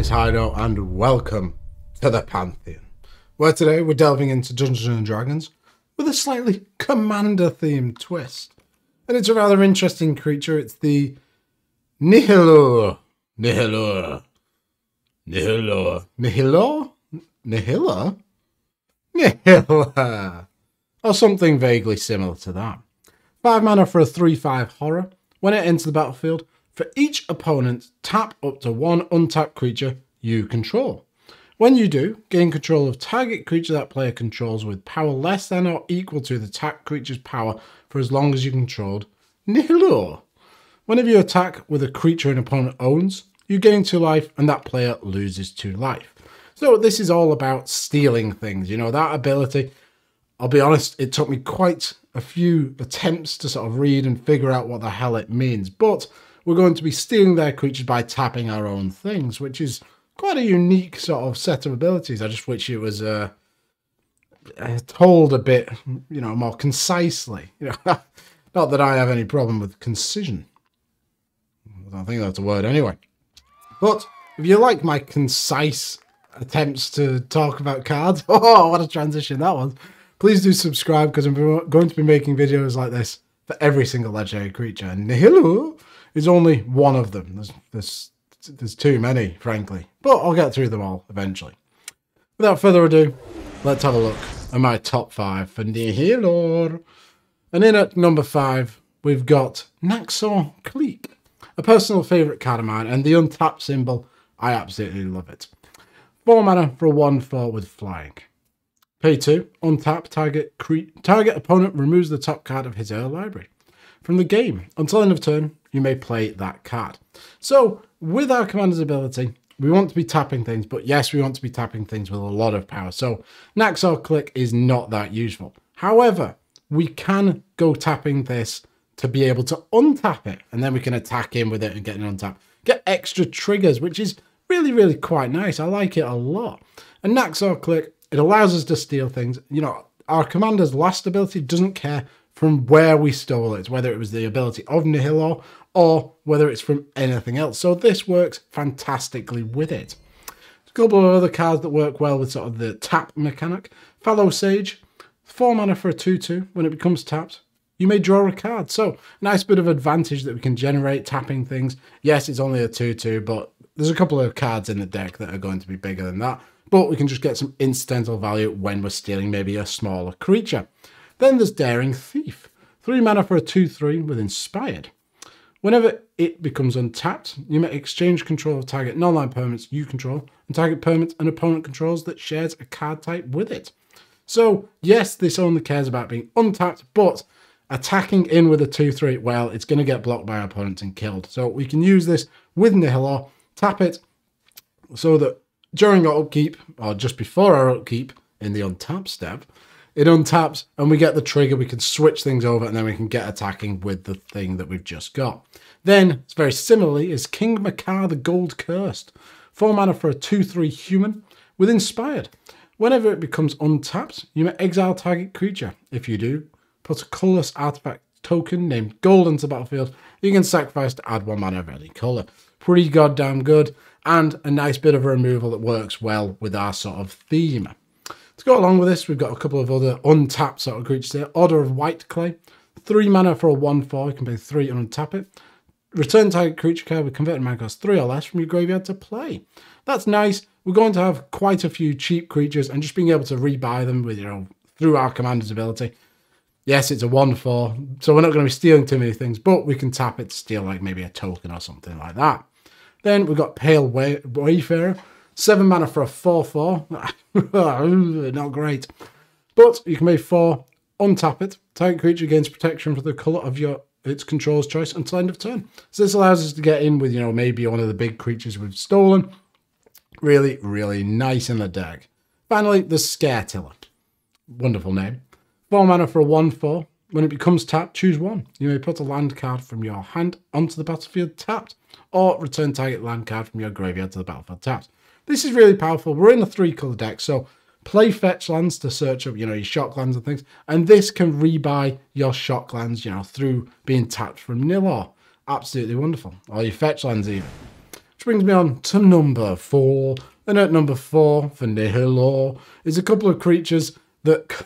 this hideout and welcome to the Pantheon, where today we're delving into Dungeons & Dragons with a slightly commander-themed twist. And it's a rather interesting creature. It's the Nihiloor. Nihiloor. Or something vaguely similar to that. 5 mana for a 3/5 horror. When it enters the battlefield, for each opponent, tap up to 1 untapped creature you control. When you do, gain control of target creature that player controls with power less than or equal to the tapped creature's power for as long as you controlled Nihiloor. Whenever you attack with a creature an opponent owns, you gain 2 life and that player loses 2 life. So this is all about stealing things. You know, that ability, I'll be honest, it took me quite a few attempts to sort of read and figure out what the hell it means. But we're going to be stealing their creatures by tapping our own things, which is quite a unique sort of set of abilities. I just wish it was told a bit, you know, more concisely. You know, not that I have any problem with concision. I don't think that's a word anyway. But if you like my concise attempts to talk about cards, oh, what a transition that was. Please do subscribe, because I'm going to be making videos like this for every single legendary creature. And Nihiloor is only one of them. There's too many, frankly. But I'll get through them all eventually. Without further ado, let's have a look at my top 5 for Nihiloor. And in at number 5, we've got Mccar, a personal favourite card of mine, and the untapped symbol, I absolutely love it. 4 mana for a 1/4 with flying. Pay 2, untap, target opponent removes the top card of his or her library. From the game, until end of turn, you may play that card. So, with our commander's ability, we want to be tapping things, but yes, we want to be tapping things with a lot of power. So, Mccar is not that useful. However, we can go tapping this to be able to untap it, and then we can attack him with it and get an untap. Get extra triggers, which is really, really quite nice. I like it a lot. And Mccar, it allows us to steal things. You know, our commander's last ability doesn't care from where we stole it, whether it was the ability of Nihiloor or whether it's from anything else. So this works fantastically with it. A couple of other cards that work well with sort of the tap mechanic. Fallow Sage, 4 mana for a 2/2. When it becomes tapped, you may draw a card. So nice bit of advantage that we can generate tapping things. Yes, it's only a 2/2, but there's a couple of cards in the deck that are going to be bigger than that. But we can just get some incidental value when we're stealing maybe a smaller creature. Then there's Daring Thief. 3 mana for a 2/3 with Inspired. Whenever it becomes untapped, you may exchange control of target non-land permanents you control and target permanent an opponent controls that shares a card type with it. So, yes, this only cares about being untapped, but attacking in with a 2/3, well, it's going to get blocked by our opponents and killed. So we can use this with Nihiloor, tap it, so that during our upkeep, or just before our upkeep, in the untap step, it untaps and we get the trigger, we can switch things over, and then we can get attacking with the thing that we've just got. Then, very similarly, is King Mccar the Gold Cursed. 4 mana for a 2/3 human with Inspired. Whenever it becomes untapped, you may exile target creature. If you do, put a colourless artifact token named Gold into the battlefield. You can sacrifice to add 1 mana of any colour. Pretty goddamn good, and a nice bit of removal that works well with our sort of theme. To go along with this, we've got a couple of other untapped sort of creatures here. Order of White Clay, 3 mana for a 1/4, you can pay 3 and untap it. Return target creature card with converted mana cost 3 or less from your graveyard to play. That's nice. We're going to have quite a few cheap creatures, and just being able to rebuy them with, you know, through our commander's ability. Yes, it's a 1/4, so we're not going to be stealing too many things, but we can tap it to steal like maybe a token or something like that. Then we've got Pale Wayfarer, 7 mana for a 4/4. Not great. But you can pay 4, untap it. Target creature gains protection for the colour of its control's choice until end of turn. So this allows us to get in with, you know, maybe one of the big creatures we've stolen. Really, really nice in the deck. Finally, the Scaretiller. Wonderful name. 4 mana for a 1/4. When it becomes tapped, choose 1. You may put a land card from your hand onto the battlefield tapped, or return target land card from your graveyard to the battlefield tapped. This is really powerful. We're in a 3-colour deck, so play fetch lands to search up, you know, your shock lands and things, and this can rebuy your shock lands, you know, through being tapped from Nihiloor. Absolutely wonderful. Or your fetch lands even. Which brings me on to number 4. And at number 4 for Nihiloor is a couple of creatures that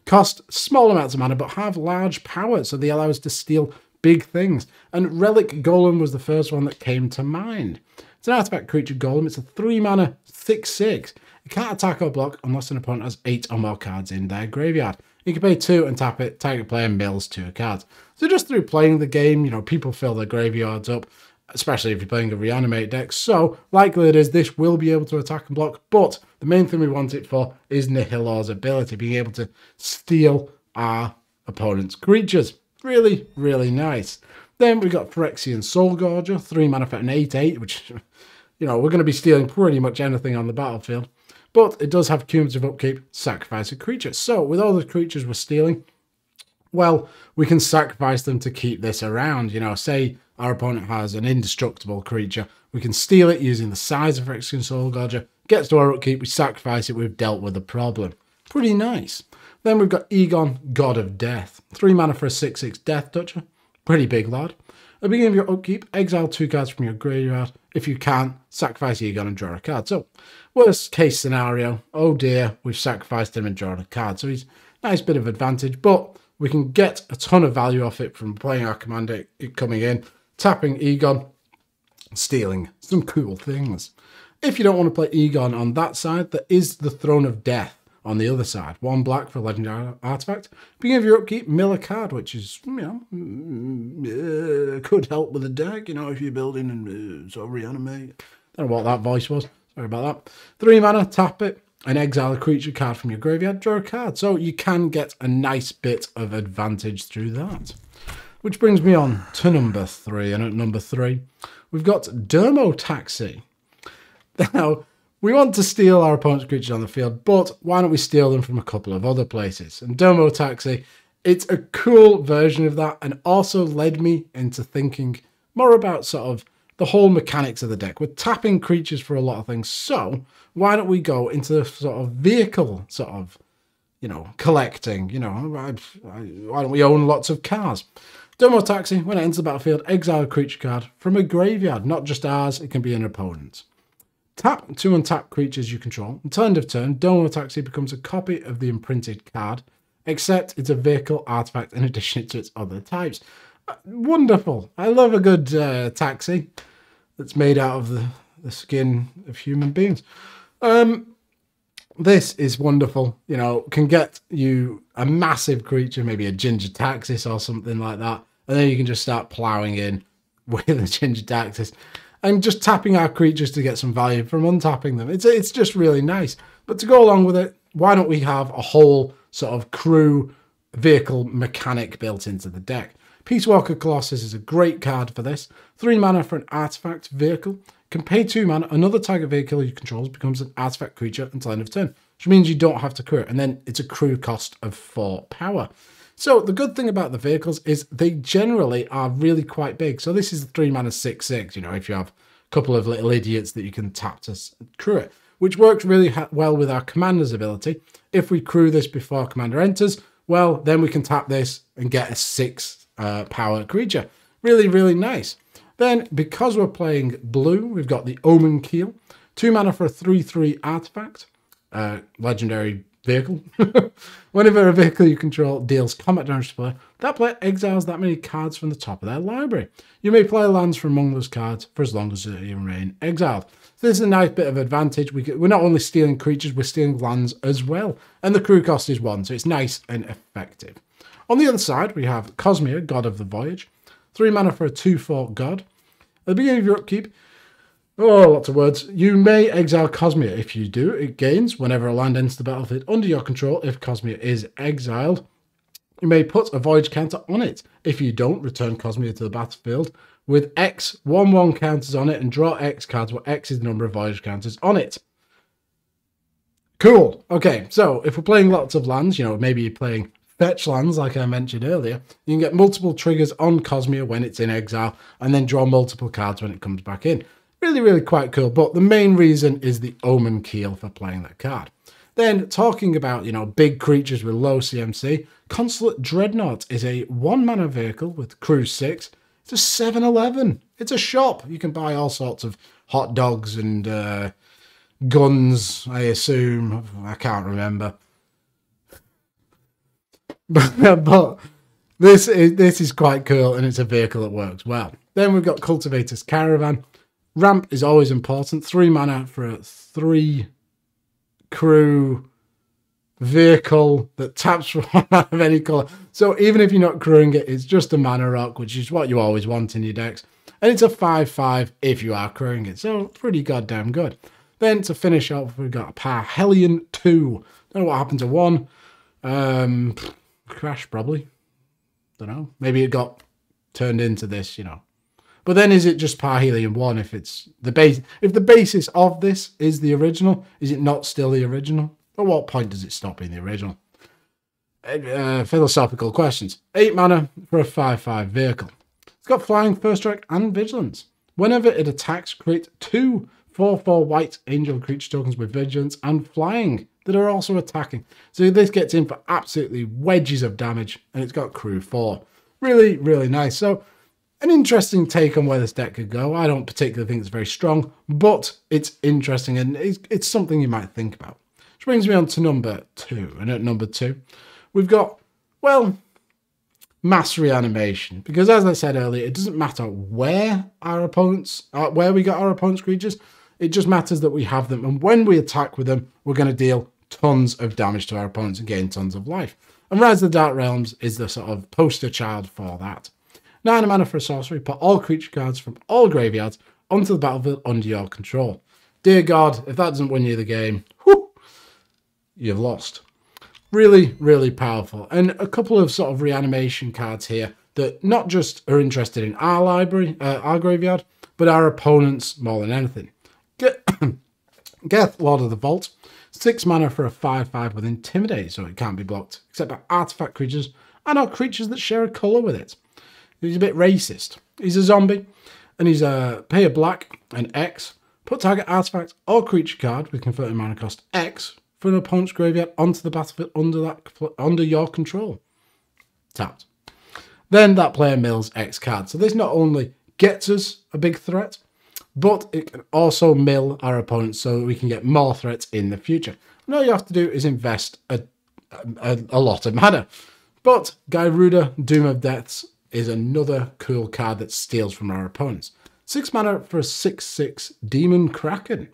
cost small amounts of mana but have large power, so they allow us to steal big things. And Relic Golem was the first one that came to mind. It's an artifact creature golem. It's a 3 mana 6/6. It can't attack or block unless an opponent has 8 or more cards in their graveyard. You can pay 2 and tap it, target player mills 2 cards. So just through playing the game, you know, people fill their graveyards up, especially if you're playing a reanimate deck. So likely it is this will be able to attack and block, but the main thing we want it for is Nihiloor's ability, being able to steal our opponent's creatures. Really, really nice. Then we've got Phyrexian Soulgorger, 3 mana for an 8/8, which, you know, we're going to be stealing pretty much anything on the battlefield. But it does have cumulative upkeep, sacrifice a creature. So with all the creatures we're stealing, well, we can sacrifice them to keep this around. You know, say our opponent has an indestructible creature, we can steal it using the size of Phyrexian Soulgorger, gets to our upkeep, we sacrifice it, we've dealt with the problem. Pretty nice. Then we've got Egon, God of Death. 3 mana for a 6/6 Death Toucher. Pretty big lad. At the beginning of your upkeep, exile 2 cards from your graveyard. If you can, sacrifice Egon and draw a card. So, worst case scenario, oh dear, we've sacrificed him and drawn a card. So he's a nice bit of advantage, but we can get a ton of value off it from playing our commander, coming in, tapping Egon, stealing some cool things. If you don't want to play Egon on that side, there is the Throne of Death on the other side. 1 black for a legendary artifact. Beginning of your upkeep, mill a card, which is, you know, could help with the deck, you know, if you're building and sort of reanimate. Don't know what that voice was. Sorry about that. 3 mana, tap it, and exile a creature card from your graveyard, draw a card. So you can get a nice bit of advantage through that. Which brings me on to number 3. And at number 3, we've got Dermo Taxi. Now, we want to steal our opponent's creatures on the field, but why don't we steal them from a couple of other places? And Dermo Taxi, it's a cool version of that, and also led me into thinking more about sort of the whole mechanics of the deck. We're tapping creatures for a lot of things, so why don't we go into the sort of vehicle sort of, you know, collecting, you know, why don't we own lots of cars? Dermo Taxi, when it enters the battlefield, exile a creature card from a graveyard, not just ours, it can be an opponent's. Tap 2 untap creatures you control. Until end of turn, Dermo Taxi becomes a copy of the imprinted card, except it's a vehicle artifact in addition to its other types. Wonderful. I love a good taxi that's made out of the skin of human beings. This is wonderful. You know, can get you a massive creature, maybe a Ginger Taxis or something like that, and then you can just start ploughing in with a Ginger Taxis. And just tapping our creatures to get some value from untapping them. It's just really nice. But to go along with it, why don't we have a whole sort of crew vehicle mechanic built into the deck? Peace Walker Colossus is a great card for this. 3 mana for an artifact vehicle. Can pay 2 mana. Another target vehicle you control becomes an artifact creature until end of turn, which means you don't have to crew it. And then it's a crew cost of 4 power. So the good thing about the vehicles is they generally are really quite big. So this is 3 mana 6/6, you know, if you have a couple of little idiots that you can tap to crew it, which works really well with our commander's ability. If we crew this before commander enters, well, then we can tap this and get a 6 power creature. Really, really nice. Then, because we're playing blue, we've got the Omen Keel. 2 mana for a 3/3 artifact, legendary vehicle. Whenever a vehicle you control deals combat damage to player, that player exiles that many cards from the top of their library. You may play lands from among those cards for as long as they remain exiled. So this is a nice bit of advantage. We're not only stealing creatures, we're stealing lands as well. And the crew cost is 1, so it's nice and effective. On the other side, we have Cosmere, God of the Voyage. 3 mana for a 2/4 god. At the beginning of your upkeep, oh, lots of words. You may exile Cosmere. If you do, it gains whenever a land enters the battlefield under your control. If Cosmere is exiled, you may put a Voyage counter on it. If you don't, return Cosmere to the battlefield with X 1/1 counters on it and draw X cards where X is the number of Voyage counters on it. Cool. Okay, so if we're playing lots of lands, you know, maybe you're playing fetch lands like I mentioned earlier, you can get multiple triggers on Cosmere when it's in exile and then draw multiple cards when it comes back in. Really, really quite cool, but the main reason is the Omen Keel for playing that card. Then, talking about, you know, big creatures with low CMC, Consulate Dreadnought is a 1 mana vehicle with crew 6. It's a 7-Eleven. It's a shop. You can buy all sorts of hot dogs and guns, I assume. I can't remember. But this is quite cool, and it's a vehicle that works well. Then we've got Cultivator's Caravan. Ramp is always important. 3 mana for a 3 crew vehicle that taps for 1 mana of any colour. So even if you're not crewing it, it's just a mana rock, which is what you always want in your decks. And it's a 5/5 if you are crewing it. So pretty goddamn good. Then to finish off, we've got a Parhelion 2. Don't know what happened to 1. Crash probably. Don't know. Maybe it got turned into this, you know. But then is it just Parhelion 1 if it's the base? If the basis of this is the original, is it not still the original? At what point does it stop being the original? Philosophical questions. 8 mana for a 5/5 vehicle. It's got flying, first strike, and vigilance. Whenever it attacks, create 2 4/4 white angel creature tokens with vigilance and flying that are also attacking. So this gets in for absolutely wedges of damage, and it's got crew 4. Really, really nice. So an interesting take on where this deck could go. I don't particularly think it's very strong, but it's interesting, and it's something you might think about. Which brings me on to number 2. And at number 2, we've got, well, mass reanimation. Because as I said earlier, it doesn't matter where we got our opponent's creatures. It just matters that we have them. And when we attack with them, we're going to deal tons of damage to our opponents and gain tons of life. And Rise of the Dark Realms is the sort of poster child for that. 9 mana for a sorcery. Put all creature cards from all graveyards onto the battlefield under your control. Dear God, if that doesn't win you the game, whew, you've lost. Really, really powerful. And a couple of sort of reanimation cards here that not just are interested in our library, our graveyard, but our opponents more than anything. Geth, Lord of the Vault. 6 mana for a 5/5 with Intimidate, so it can't be blocked, except by artifact creatures and or creatures that share a colour with it. He's a bit racist. He's a zombie, and he's pay a black and X. Put target artifact or creature card with converted mana cost X for an opponent's graveyard onto the battlefield under your control. Tapped. Then that player mills X card. So this not only gets us a big threat, but it can also mill our opponents so that we can get more threats in the future. And all you have to do is invest a lot of mana. But Gyruda, Doom of Deaths, is another cool card that steals from our opponents. 6 mana for a 6/6 Demon Kraken.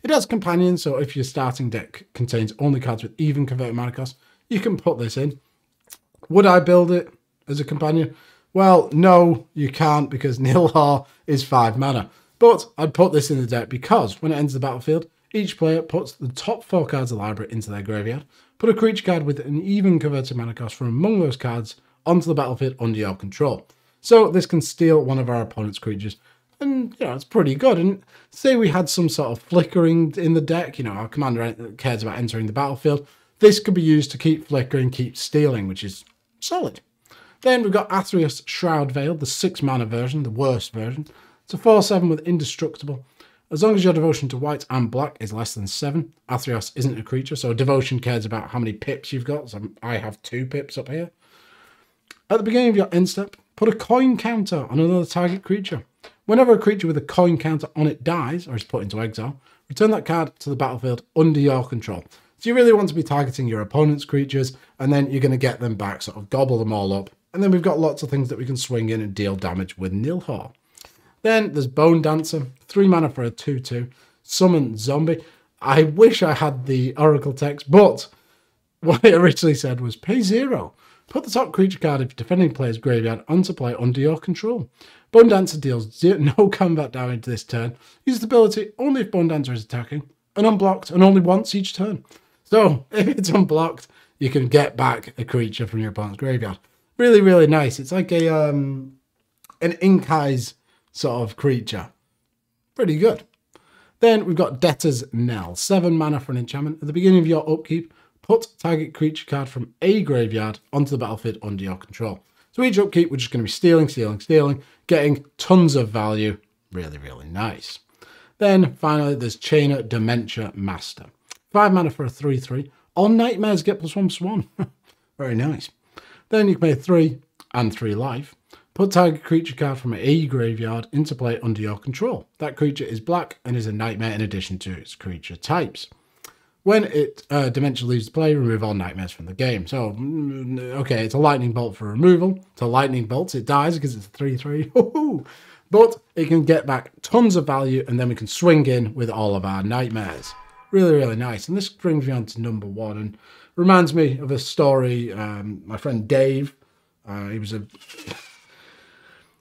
It has Companion, so if your starting deck contains only cards with even converted mana cost, you can put this in. Would I build it as a Companion? Well, no, you can't, because Nihiloor is 5 mana. But I'd put this in the deck because when it enters the battlefield, each player puts the top 4 cards of the library into their graveyard, put a creature card with an even converted mana cost from among those cards onto the battlefield under your control. So this can steal one of our opponent's creatures, and you know, it's pretty good. And say we had some sort of flickering in the deck, you know, our commander cares about entering the battlefield, this could be used to keep flickering, keep stealing, which is solid. Then we've got Atheist Shroud Veil, the 6 mana version, the worst version. It's a 4/7 with Indestructible. As long as your devotion to white and black is less than 7, Atheist isn't a creature, so devotion cares about how many pips you've got. So I have 2 pips up here. At the beginning of your end step, put a coin counter on another target creature. Whenever a creature with a coin counter on it dies or is put into exile, return that card to the battlefield under your control. So you really want to be targeting your opponent's creatures, and then you're going to get them back, sort of gobble them all up. And then we've got lots of things that we can swing in and deal damage with Nihiloor. Then there's Bone Dancer, 3 mana for a 2/2, Summon Zombie. I wish I had the Oracle text, but what it originally said was pay 0. Put the top creature card of defending player's graveyard onto play under your control. Bone Dancer deals no combat damage this turn. Use the ability only if Bone Dancer is attacking, and unblocked, and only once each turn. So if it's unblocked, you can get back a creature from your opponent's graveyard. Really, really nice. It's like an Inkai's sort of creature. Pretty good. Then we've got Debtor's Knell, 7 mana for an enchantment. At the beginning of your upkeep, put target creature card from a graveyard onto the battlefield under your control. So each upkeep, we're just going to be stealing, getting tons of value. Really, really nice. Then finally, there's Chainer Dementia Master. 5 mana for a 3/3. All nightmares get +1/+1. Very nice. Then you can pay 3 and 3 life. Put target creature card from a graveyard into play under your control. That creature is black and is a nightmare in addition to its creature types. When it dimension leaves play, remove all nightmares from the game. So, okay, it's a lightning bolt for removal. It's a lightning bolt. It dies because it's a 3/3. But it can get back tons of value, and then we can swing in with all of our nightmares. Really, really nice. And this brings me on to number 1, and reminds me of a story. My friend Dave, he was a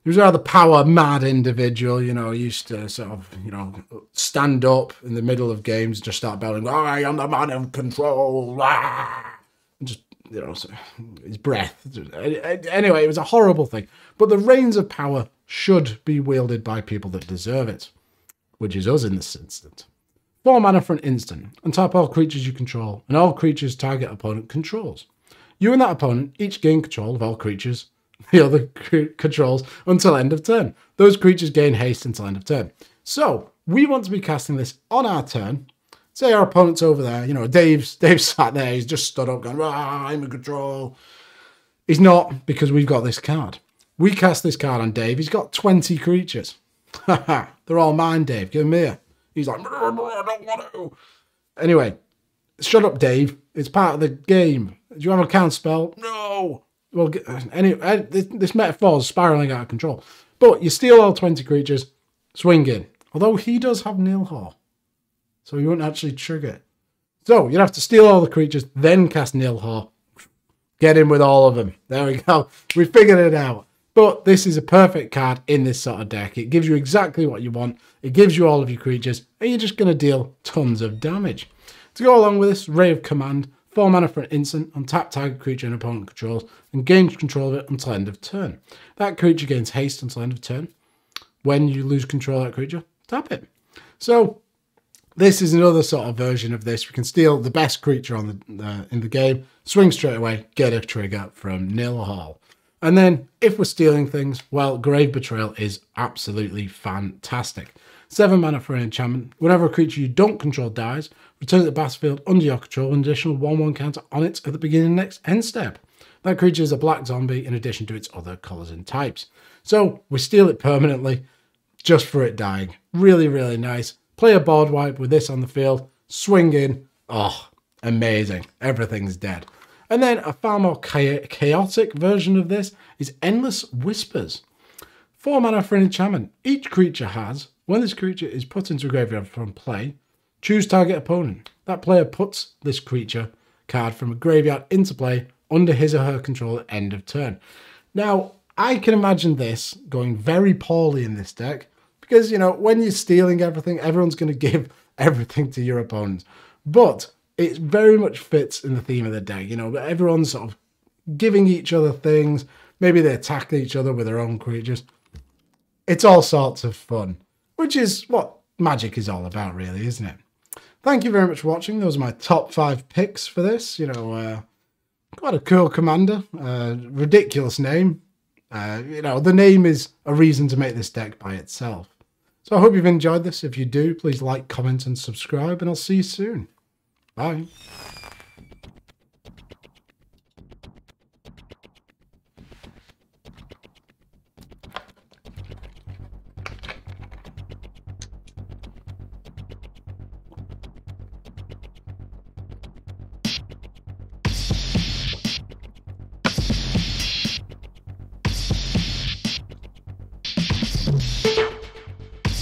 rather power-mad individual, you know. He used to sort of, you know, stand up in the middle of games, just start belling, I am the man of control, and just, you know, his breath. Anyway, it was a horrible thing. But the reins of power should be wielded by people that deserve it, which is us in this instance. 4 mana for an instant. Untap all creatures you control, and all creatures target opponent controls. You and that opponent each gain control of all creatures the other controls until end of turn. Those creatures gain haste until end of turn. So, we want to be casting this on our turn. Say our opponent's over there, you know, Dave's sat there, he's just stood up going, I'm in control. He's not, because we've got this card. We cast this card on Dave, he's got 20 creatures. They're all mine, Dave, give them here. He's like, I don't want to. Anyway, shut up, Dave. It's part of the game. Do you have a counter spell? No. Well, anyway, this metaphor is spiraling out of control. But you steal all 20 creatures, swing in. Although he does have Nihiloor, so you won't actually trigger it. So you'd have to steal all the creatures, then cast Nihiloor. Get in with all of them. There we go. We figured it out. But this is a perfect card in this sort of deck. It gives you exactly what you want. It gives you all of your creatures, and you're just going to deal tons of damage. To go along with this, Ray of Command, 4 mana for an instant, untap target creature and opponent controls, and gain control of it until end of turn. That creature gains haste until end of turn. When you lose control of that creature, tap it. So, this is another sort of version of this. We can steal the best creature on in the game, swing straight away, get a trigger from Nihiloor. And then, if we're stealing things, well, Grave Betrayal is absolutely fantastic. 7 mana for an enchantment. Whenever a creature you don't control dies, return to the battlefield under your control, an additional 1/1 counter on it at the beginning of the next end step. That creature is a black zombie in addition to its other colours and types. So, we steal it permanently, just for it dying. Really, really nice. Play a board wipe with this on the field, swing in. Oh, amazing. Everything's dead. And then a far more chaotic version of this is Endless Whispers. 4 mana for an enchantment. Each creature has, when this creature is put into a graveyard from play, choose target opponent. That player puts this creature card from a graveyard into play under his or her control at end of turn. Now, I can imagine this going very poorly in this deck because, you know, when you're stealing everything, everyone's going to give everything to your opponent. But it very much fits in the theme of the deck. You know, everyone's sort of giving each other things. Maybe they attack each other with their own creatures. It's all sorts of fun, which is what Magic is all about, really, isn't it? Thank you very much for watching. Those are my top 5 picks for this. You know, quite a cool commander. Ridiculous name. You know, the name is a reason to make this deck by itself. So I hope you've enjoyed this. If you do, please like, comment, and subscribe, and I'll see you soon. Bye.